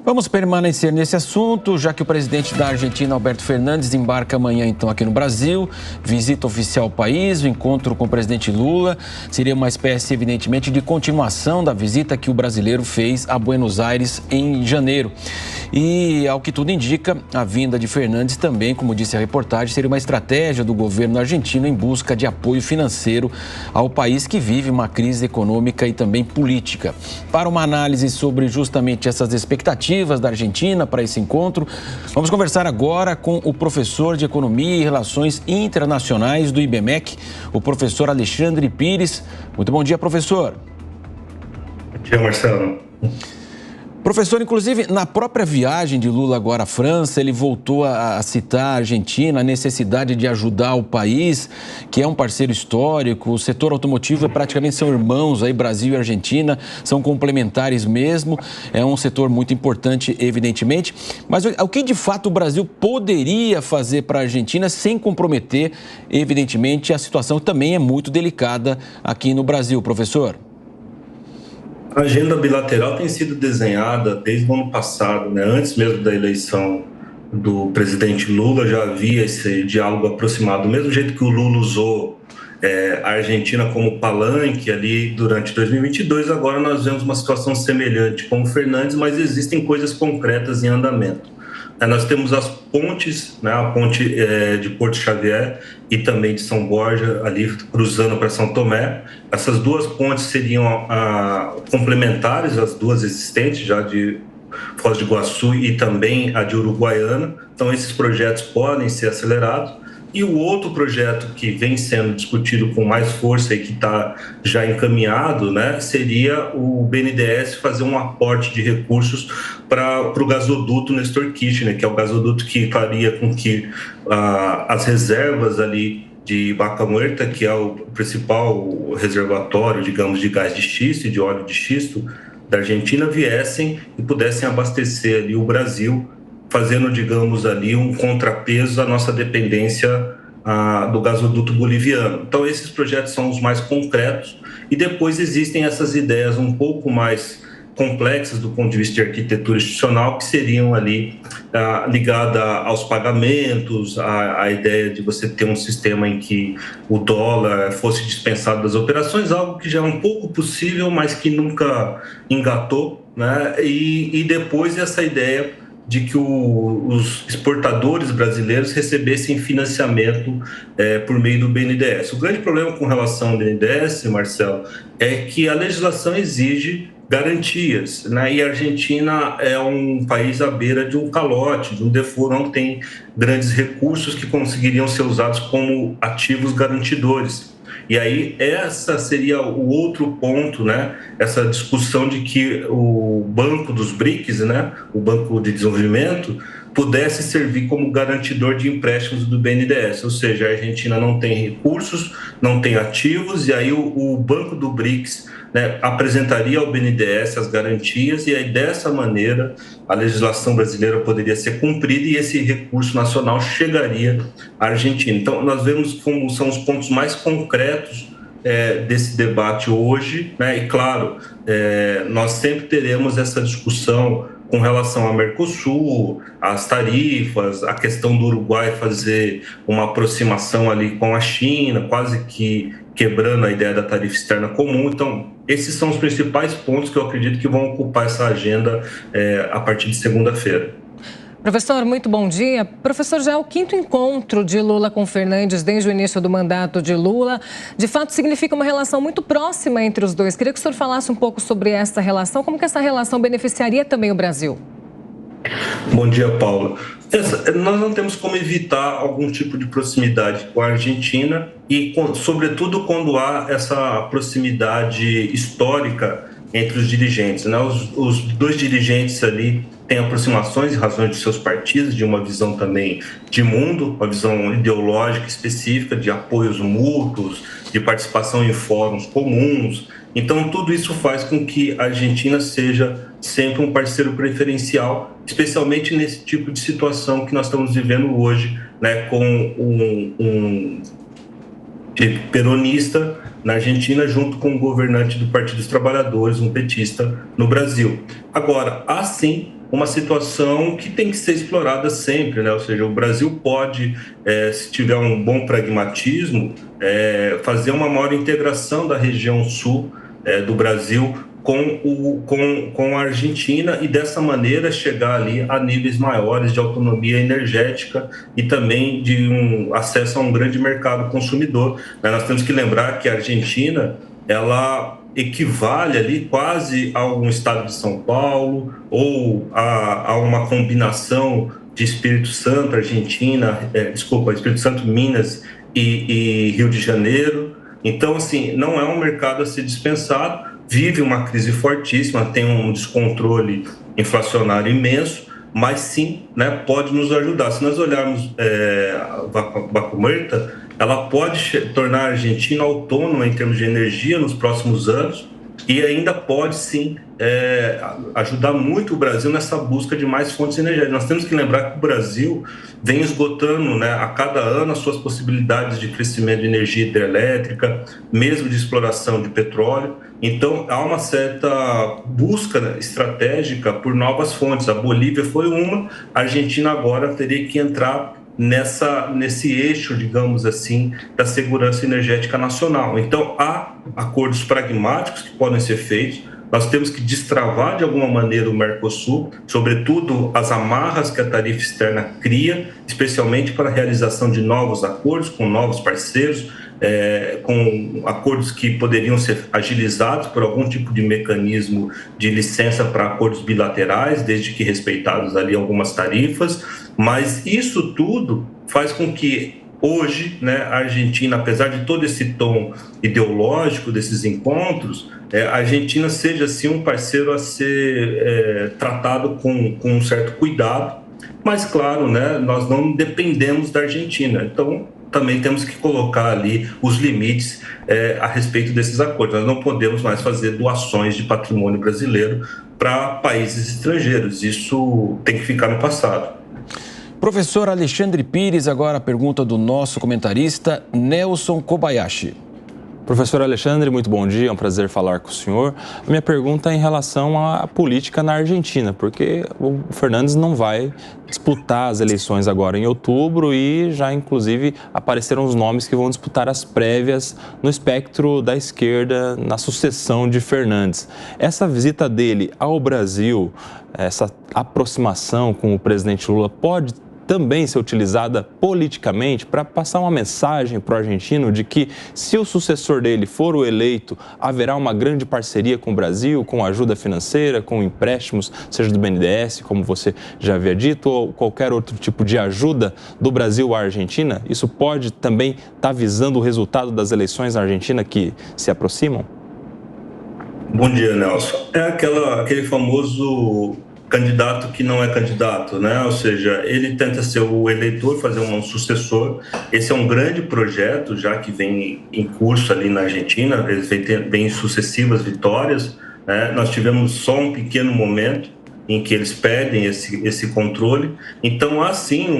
Vamos permanecer nesse assunto, já que o presidente da Argentina, Alberto Fernandes, embarca amanhã, então, aqui no Brasil, visita oficial ao país, o encontro com o presidente Lula seria uma espécie, evidentemente, de continuação da visita que o brasileiro fez a Buenos Aires em janeiro. E, ao que tudo indica, a vinda de Fernandes também, como disse a reportagem, seria uma estratégia do governo argentino em busca de apoio financeiro ao país que vive uma crise econômica e também política. Para uma análise sobre justamente essas expectativas da Argentina para esse encontro, vamos conversar agora com o professor de Economia e Relações Internacionais do IBMEC, o professor Alexandre Pires. Muito bom dia, professor. Bom dia, Marcelo. Professor, inclusive, na própria viagem de Lula agora à França, ele voltou a citar a Argentina, a necessidade de ajudar o país, que é um parceiro histórico. O setor automotivo praticamente são irmãos, aí Brasil e Argentina, são complementares mesmo. É um setor muito importante, evidentemente. Mas o que, de fato, o Brasil poderia fazer para a Argentina sem comprometer, evidentemente, a situação também é muito delicada aqui no Brasil, professor? A agenda bilateral tem sido desenhada desde o ano passado, né? Antes mesmo da eleição do presidente Lula, já havia esse diálogo aproximado. Do mesmo jeito que o Lula usou a Argentina como palanque ali durante 2022, agora nós vemos uma situação semelhante com o Fernandes, mas existem coisas concretas em andamento. Nós temos as pontes, né, a ponte de Porto Xavier e também de São Borja, ali cruzando para São Tomé. Essas duas pontes seriam complementares, as duas existentes, já de Foz do Iguaçu e também a de Uruguaiana. Então, esses projetos podem ser acelerados. E o outro projeto que vem sendo discutido com mais força e que está já encaminhado, né, seria o BNDES fazer um aporte de recursos para o gasoduto Néstor Kirchner, que é o gasoduto que faria com que as reservas ali de Vaca Muerta, que é o principal reservatório, digamos, de gás de xisto e de óleo de xisto da Argentina, viessem e pudessem abastecer ali o Brasil, fazendo, digamos, ali um contrapeso à nossa dependência do gasoduto boliviano. Então, esses projetos são os mais concretos e depois existem essas ideias um pouco mais complexas do ponto de vista de arquitetura institucional, que seriam ali ligada aos pagamentos, a ideia de você ter um sistema em que o dólar fosse dispensado das operações, algo que já é um pouco possível, mas que nunca engatou, né? E depois essa ideia de que os exportadores brasileiros recebessem financiamento por meio do BNDES. O grande problema com relação ao BNDES, Marcelo, é que a legislação exige garantias, né? E a Argentina é um país à beira de um calote, de um default, não tem grandes recursos que conseguiriam ser usados como ativos garantidores. E aí essa seria o outro ponto, né? Essa discussão de que o Banco dos BRICS, né? O Banco de Desenvolvimento, pudesse servir como garantidor de empréstimos do BNDES, ou seja, a Argentina não tem recursos, não tem ativos, e aí o Banco do BRICS, né, apresentaria ao BNDES as garantias, e aí dessa maneira a legislação brasileira poderia ser cumprida e esse recurso nacional chegaria à Argentina. Então, nós vemos como são os pontos mais concretos desse debate hoje, né? E claro, nós sempre teremos essa discussão com relação ao Mercosul, às tarifas, a questão do Uruguai fazer uma aproximação ali com a China, quase que quebrando a ideia da tarifa externa comum. Então, esses são os principais pontos que eu acredito que vão ocupar essa agenda a partir de segunda-feira. Professor, muito bom dia. Professor, já é o quinto encontro de Lula com Fernandes desde o início do mandato de Lula. De fato, significa uma relação muito próxima entre os dois. Queria que o senhor falasse um pouco sobre essa relação, como que essa relação beneficiaria também o Brasil. Bom dia, Paula. Nós não temos como evitar algum tipo de proximidade com a Argentina e, sobretudo, quando há essa proximidade histórica entre os dirigentes, né? Os dois dirigentes ali têm aproximações em razão de seus partidos, de uma visão também de mundo, uma visão ideológica específica, de apoios mútuos, de participação em fóruns comuns. Então, tudo isso faz com que a Argentina seja sempre um parceiro preferencial, especialmente nesse tipo de situação que nós estamos vivendo hoje, né, com um peronista na Argentina, junto com o governante do Partido dos Trabalhadores, um petista, no Brasil. Agora, há sim uma situação que tem que ser explorada sempre, né? Ou seja, o Brasil pode, se tiver um bom pragmatismo, fazer uma maior integração da região sul do Brasil com a Argentina e dessa maneira chegar ali a níveis maiores de autonomia energética e também de um acesso a um grande mercado consumidor. Nós temos que lembrar que a Argentina, ela equivale ali quase a um estado de São Paulo ou a uma combinação de Espírito Santo, Argentina, Espírito Santo, Minas e Rio de Janeiro. Então, assim, não é um mercado a ser dispensado, vive uma crise fortíssima, tem um descontrole inflacionário imenso, mas sim, né, pode nos ajudar. Se nós olharmos a Vaca Muerta, ela pode tornar a Argentina autônoma em termos de energia nos próximos anos e ainda pode, sim, ajudar muito o Brasil nessa busca de mais fontes energéticas. Nós temos que lembrar que o Brasil vem esgotando, né, a cada ano as suas possibilidades de crescimento de energia hidrelétrica, mesmo de exploração de petróleo. Então, há uma certa busca, né, estratégica por novas fontes. A Bolívia foi uma, a Argentina agora teria que entrar nesse eixo, digamos assim, da segurança energética nacional. Então, há acordos pragmáticos que podem ser feitos. Nós temos que destravar de alguma maneira o Mercosul, sobretudo as amarras que a tarifa externa cria, especialmente para a realização de novos acordos com novos parceiros, com acordos que poderiam ser agilizados por algum tipo de mecanismo de licença para acordos bilaterais, desde que respeitados ali algumas tarifas. Mas isso tudo faz com que hoje, né, a Argentina, apesar de todo esse tom ideológico desses encontros, a Argentina seja assim um parceiro a ser tratado com um certo cuidado. Mas, claro, né, nós não dependemos da Argentina. Então, também temos que colocar ali os limites a respeito desses acordos. Nós não podemos mais fazer doações de patrimônio brasileiro para países estrangeiros. Isso tem que ficar no passado. Professor Alexandre Pires, agora a pergunta do nosso comentarista Nelson Kobayashi. Professor Alexandre, muito bom dia, é um prazer falar com o senhor. A minha pergunta é em relação à política na Argentina, porque o Fernandes não vai disputar as eleições agora em outubro e já, inclusive, apareceram os nomes que vão disputar as prévias no espectro da esquerda na sucessão de Fernandes. Essa visita dele ao Brasil, essa aproximação com o presidente Lula pode também ser utilizada politicamente para passar uma mensagem para o argentino de que, se o sucessor dele for o eleito, haverá uma grande parceria com o Brasil, com ajuda financeira, com empréstimos, seja do BNDES, como você já havia dito, ou qualquer outro tipo de ajuda do Brasil à Argentina? Isso pode também estar visando o resultado das eleições na Argentina que se aproximam? Bom dia, Nelson. Aquele famoso candidato que não é candidato, né? Ou seja, ele tenta ser o eleitor, fazer um sucessor. Esse é um grande projeto, já que vem em curso ali na Argentina, eles vêm sucessivas vitórias, né? Nós tivemos só um pequeno momento em que eles perdem esse controle. Então, há sim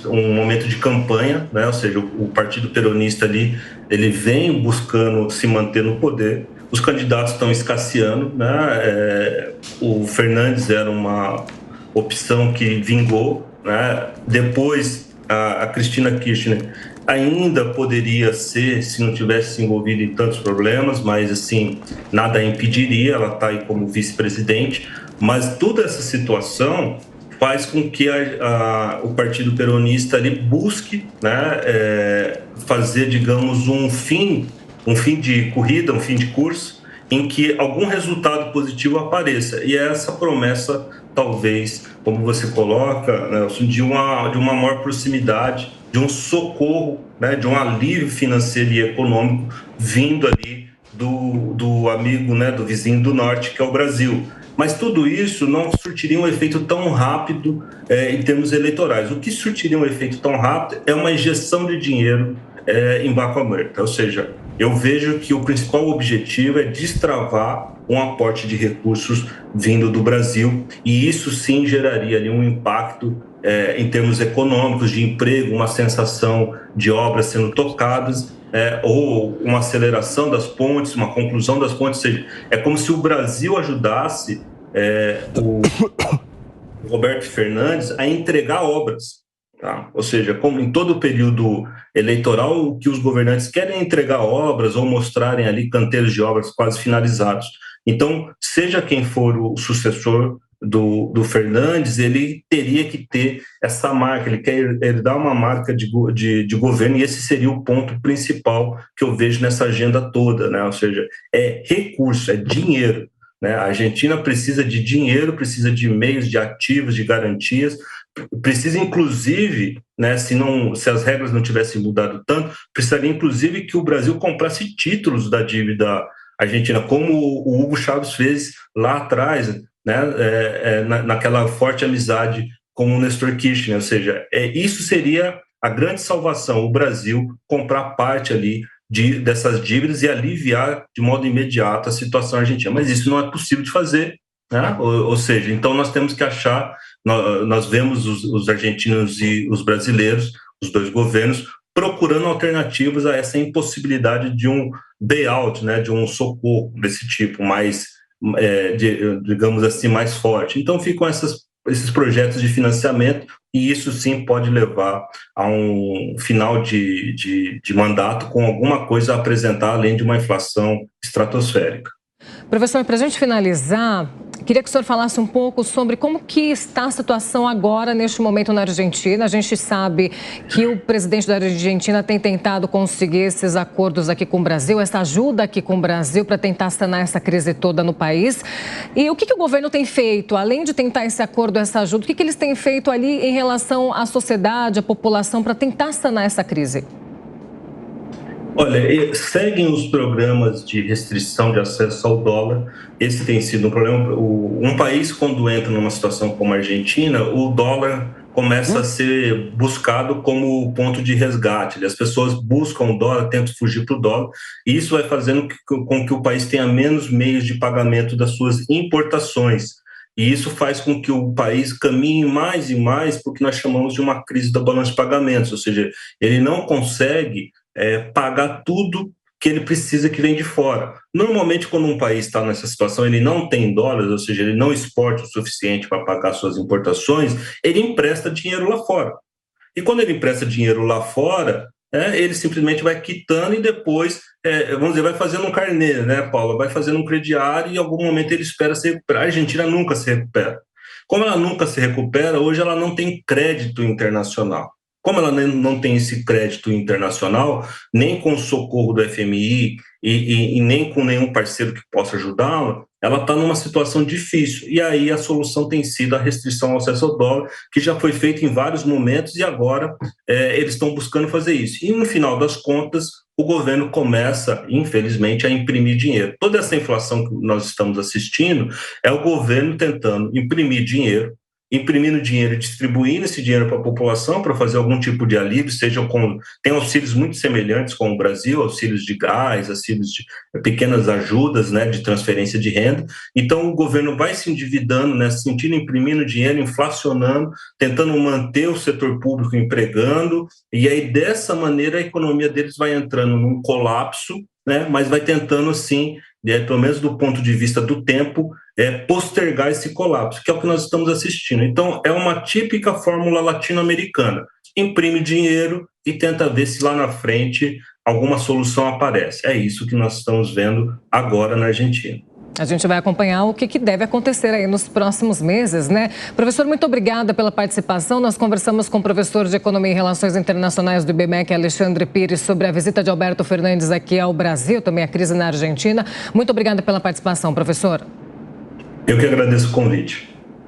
um momento de campanha, né? Ou seja, o Partido Peronista ali, ele vem buscando se manter no poder. Os candidatos estão escasseando, né? O Fernandes era uma opção que vingou, né? Depois, a Cristina Kirchner ainda poderia ser, se não tivesse se envolvido em tantos problemas, mas, assim, nada a impediria, ela está aí como vice-presidente. Mas toda essa situação faz com que o Partido Peronista ali busque, né, fazer, digamos, um fim de corrida, um fim de curso, em que algum resultado positivo apareça. E é essa promessa, talvez, como você coloca, Nelson, de uma maior proximidade, de um socorro, né, de um alívio financeiro e econômico vindo ali do amigo, né, do vizinho do norte, que é o Brasil. Mas tudo isso não surtiria um efeito tão rápido em termos eleitorais. O que surtiria um efeito tão rápido é uma injeção de dinheiro em Vaca Muerta. Ou seja, eu vejo que o principal objetivo é destravar um aporte de recursos vindo do Brasil, e isso sim geraria ali um impacto em termos econômicos, de emprego, uma sensação de obras sendo tocadas, ou uma aceleração das pontes, uma conclusão das pontes. Ou seja, é como se o Brasil ajudasse Roberto Fernandes a entregar obras. Tá? Ou seja, como em todo período eleitoral, o que os governantes querem é entregar obras ou mostrarem ali canteiros de obras quase finalizados. Então, seja quem for o sucessor do Fernandes, ele teria que ter essa marca, ele quer herdar uma marca de governo, e esse seria o ponto principal que eu vejo nessa agenda toda, né? Ou seja, é recurso, é dinheiro. Né? A Argentina precisa de dinheiro, precisa de meios, de ativos, de garantias, precisa inclusive, né, se as regras não tivessem mudado tanto, precisaria inclusive que o Brasil comprasse títulos da dívida argentina, como o Hugo Chávez fez lá atrás, né, naquela forte amizade com o Néstor Kirchner. Ou seja, isso seria a grande salvação, o Brasil comprar parte ali dessas dívidas e aliviar de modo imediato a situação argentina. Mas isso não é possível de fazer, né? Ou seja, então nós temos que achar, nós vemos os argentinos e os brasileiros, os dois governos, procurando alternativas a essa impossibilidade de um bailout, né? De um socorro desse tipo, mais, digamos assim, mais forte. Então ficam esses projetos de financiamento, e isso sim pode levar a um final de mandato com alguma coisa a apresentar, além de uma inflação estratosférica. Professor, para a gente finalizar, queria que o senhor falasse um pouco sobre como que está a situação agora, neste momento, na Argentina. A gente sabe que o presidente da Argentina tem tentado conseguir esses acordos aqui com o Brasil, essa ajuda aqui com o Brasil para tentar sanar essa crise toda no país. E o que o governo tem feito, além de tentar esse acordo, essa ajuda, o que eles têm feito ali em relação à sociedade, à população, para tentar sanar essa crise? Olha, seguem os programas de restrição de acesso ao dólar. Esse tem sido um problema. Um país, quando entra numa situação como a Argentina, o dólar começa a ser buscado como ponto de resgate. As pessoas buscam o dólar, tentam fugir para o dólar, e isso vai fazendo com que o país tenha menos meios de pagamento das suas importações. E isso faz com que o país caminhe mais e mais para o que nós chamamos de uma crise da balança de pagamentos, ou seja, ele não consegue pagar tudo que ele precisa que vem de fora. Normalmente, quando um país está nessa situação, ele não tem dólares, ou seja, ele não exporta o suficiente para pagar suas importações, ele empresta dinheiro lá fora. E quando ele empresta dinheiro lá fora, ele simplesmente vai quitando e depois, vamos dizer, vai fazendo um carnê, né, Paula? Vai fazendo um crediário e em algum momento ele espera se recuperar. A Argentina nunca se recupera. Como ela nunca se recupera, hoje ela não tem crédito internacional. Como ela não tem esse crédito internacional, nem com o socorro do FMI e nem com nenhum parceiro que possa ajudá-la, ela está numa situação difícil. E aí a solução tem sido a restrição ao acesso ao dólar, que já foi feita em vários momentos e agora eles estão buscando fazer isso. E no final das contas, o governo começa, infelizmente, a imprimir dinheiro. Toda essa inflação que nós estamos assistindo é o governo tentando imprimir dinheiro, imprimindo dinheiro e distribuindo esse dinheiro para a população para fazer algum tipo de alívio, tem auxílios muito semelhantes com o Brasil, auxílios de gás, auxílios de pequenas ajudas, né, de transferência de renda. Então o governo vai se endividando nesse sentido, imprimindo dinheiro, inflacionando, tentando manter o setor público empregando, e aí dessa maneira a economia deles vai entrando num colapso, né, mas vai tentando sim, pelo menos do ponto de vista do tempo, postergar esse colapso, que é o que nós estamos assistindo. Então, é uma típica fórmula latino-americana. Imprime dinheiro e tenta ver se lá na frente alguma solução aparece. É isso que nós estamos vendo agora na Argentina. A gente vai acompanhar o que deve acontecer aí nos próximos meses, né? Professor, muito obrigada pela participação. Nós conversamos com o professor de Economia e Relações Internacionais do IBMEC, Alexandre Pires, sobre a visita de Alberto Fernandes aqui ao Brasil, também a crise na Argentina. Muito obrigada pela participação, professor. Eu que agradeço o convite.